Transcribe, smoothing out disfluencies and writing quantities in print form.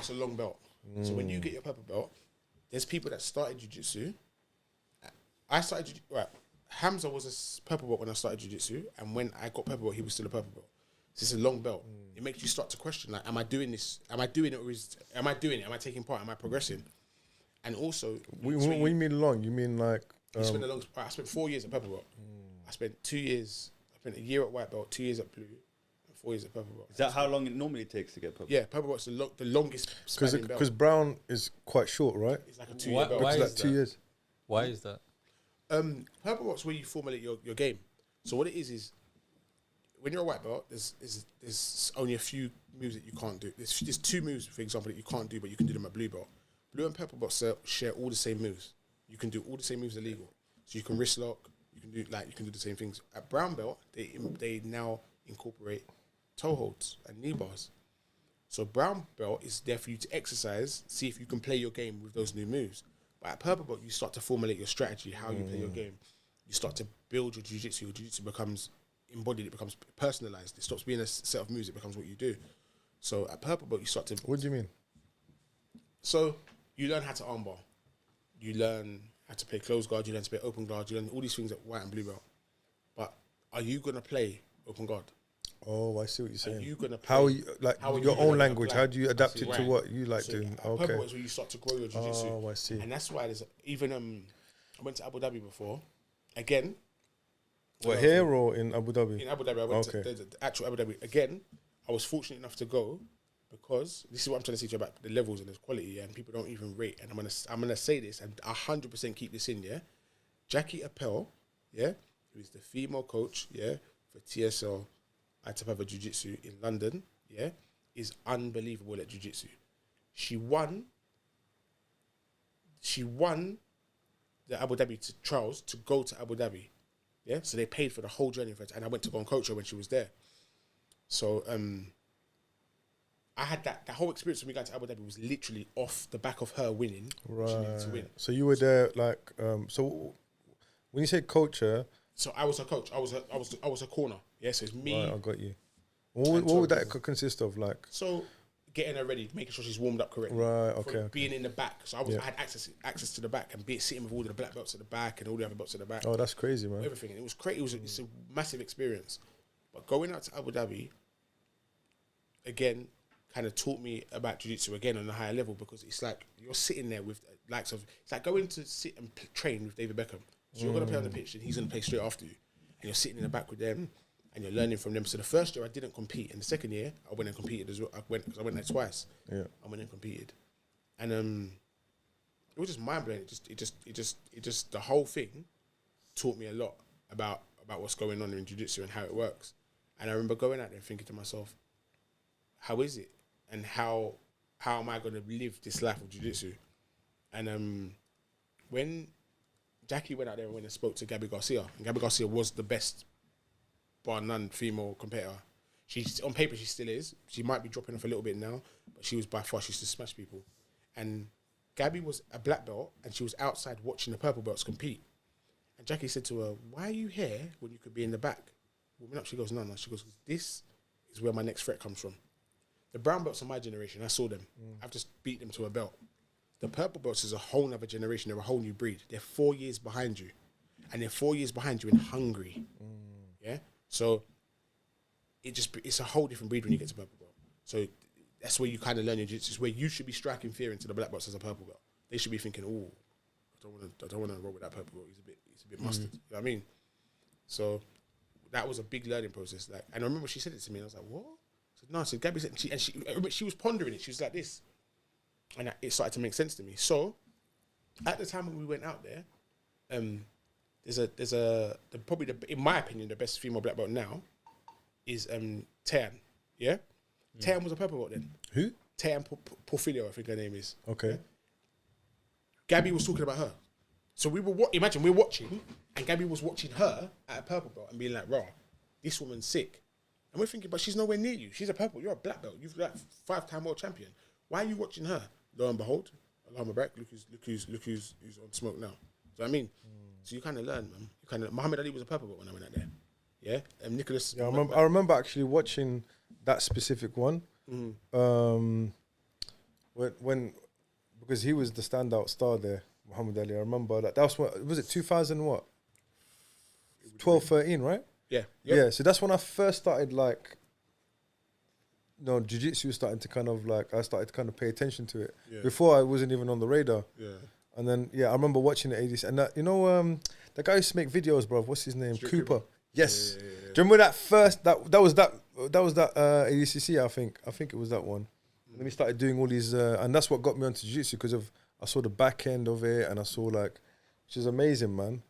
it's a long belt. So when you get your purple belt, there's people that started jiu-jitsu. Hamza was a purple belt when I started jiu-jitsu, and when I got purple belt, he was still a purple belt. So it's a long belt. It makes you start to question, like, am I doing this? Am I doing it, or am I doing it? Am I taking part? Am I progressing? And also, when you mean long, you mean like? I spent 4 years at purple belt. I spent 2 years. I spent a year at white belt, 2 years at blue, and 4 years at purple belt. Is that how long it normally takes to get purple? Yeah, purple belt's the longest spanning belt. Because brown is quite short, right? It's like a 2 year belt. Why It's is like 2 years. Why is that? Purple belt's where you formulate your game. So what it is when you're a white belt, there's only a few moves that you can't do. There's 2 moves, for example, that you can't do, but you can do them at blue belt. Blue and purple belts share all the same moves. You can do all the same moves illegal. So you can wrist lock. You can do the same things. At brown belt, they now incorporate toe holds and knee bars. So brown belt is there for you to exercise, see if you can play your game with those new moves. But at purple belt, you start to formulate your strategy, how you play your game. You start to build your jiu-jitsu. Your jiu-jitsu becomes embodied. It becomes personalized. It stops being a set of moves. It becomes what you do. So at purple belt, you start to... What do you mean? So you learn how to armbar. You learn how to play close guard. You learn to play open guard. You learn all these things at white and blue belt. But are you going to play open guard? Oh, I see what you're saying. Are you going to play... How are you, like, how are your you own gonna language, apply? how do you adapt it to Right. what you like So doing? purple Okay. belt is where you start to grow your jiu-jitsu. Oh, I see. And that's why there's even... I went to Abu Dhabi before. Again... What, here or in Abu Dhabi? In Abu Dhabi, I went to the actual Abu Dhabi. Again, I was fortunate enough to go because this is what I'm trying to teach you about the levels and the quality, and people don't even rate. And I'm gonna say this and 100% keep this in, yeah. Jackie Appel, yeah, who is the female coach, yeah, for TSL Atapava Jiu-Jitsu in London, yeah, is unbelievable at Jiu-Jitsu. She won the Abu Dhabi trials to go to Abu Dhabi. Yeah, so they paid for the whole journey for it, and I went to go and coach her when she was there. So I had that whole experience when we got to Abu Dhabi was literally off the back of her winning. Right. She needed to win. So you were there, like, so when you say coach her, so I was her coach. I was a corner. Yeah, so it's me. Right, I got you. What would that consist of, like? So getting her ready, making sure she's warmed up correctly. Right. Okay. Being in the back, so I had access to the back and sitting with all the black belts at the back and all the other belts at the back. Oh, that's crazy, man. Everything. And it was crazy. It's a massive experience. But going out to Abu Dhabi, again, kind of taught me about jiu-jitsu again on a higher level, because it's like you're sitting there with likes of, it's like going to sit and train with David Beckham. So you're going to play on the pitch and he's going to play straight after you. And you're sitting in the back with them and you're learning from them. So the first year I didn't compete. And the second year I went and competed as well. I went there twice. Yeah. I went and competed. And it was just mind-blowing. It just the whole thing taught me a lot about what's going on in jiu-jitsu and how it works. And I remember going out there and thinking to myself, how is it? And how am I going to live this life of jiu-jitsu? And when Jackie went out there and went and spoke to Gabby Garcia, and Gabby Garcia was the best, bar none, female competitor. She's on paper, she still is. She might be dropping off a little bit now, but she was by far, she used to smash people. And Gabby was a black belt, and she was outside watching the purple belts compete. And Jackie said to her, "Why are you here when you could be in the back?" Woman up, she goes, "No." She goes, "This is where my next threat comes from. The brown belts are my generation. I saw them. I've just beat them to a belt. The purple belts is a whole nother generation. They're a whole new breed. They're 4 years behind you. And they're 4 years behind you in hungry." Yeah? So it's a whole different breed when you get to purple belt. So that's where you kind of learn your jiu-jitsu. It's where you should be striking fear into the black belts as a purple belt. They should be thinking, "Oh, I don't want to roll with that purple belt. He's a bit mustard." You know what I mean? So that was a big learning process. Like, and I remember she said it to me, and I was like, "What?" I said, "No." So Gabby said, she was pondering it. She was like this, and it started to make sense to me. So at the time when we went out there, in my opinion, the best female black belt now is Tayan. Yeah, Tayan was a purple belt then. Who? Tayan Porfirio, I think her name is. Okay. Yeah? Gabby was talking about her. So imagine we're watching, and Gabby was watching her at a purple belt and being like, "Raw, this woman's sick." And we're thinking, but she's nowhere near you. She's a purple. You're a black belt. You've like 5-time world champion. Why are you watching her? Lo and behold, Alhama back. Look who's on smoke now. So I mean, so you kind of learn, man. Muhammad Ali was a purple belt when I went out there. Yeah, and Nicholas. Yeah, I remember actually watching that specific one. because he was the standout star there, Muhammad Ali. I remember that was what was it 2000 what 12, 13, right? Yeah. Yeah. So that's when I first started like. No, jiu-jitsu was starting to kind of like I started to kind of pay attention to it. Yeah. Before I wasn't even on the radar. Yeah. And then I remember watching the ADC and that the guy who used to make videos, bro. What's his name? Cooper. Yes. Yeah. Do you remember that first that was that ADCC? I think it was that one. And then we started doing all these, and that's what got me onto jiu-jitsu because I saw the back end of it and I saw like, which is amazing, man.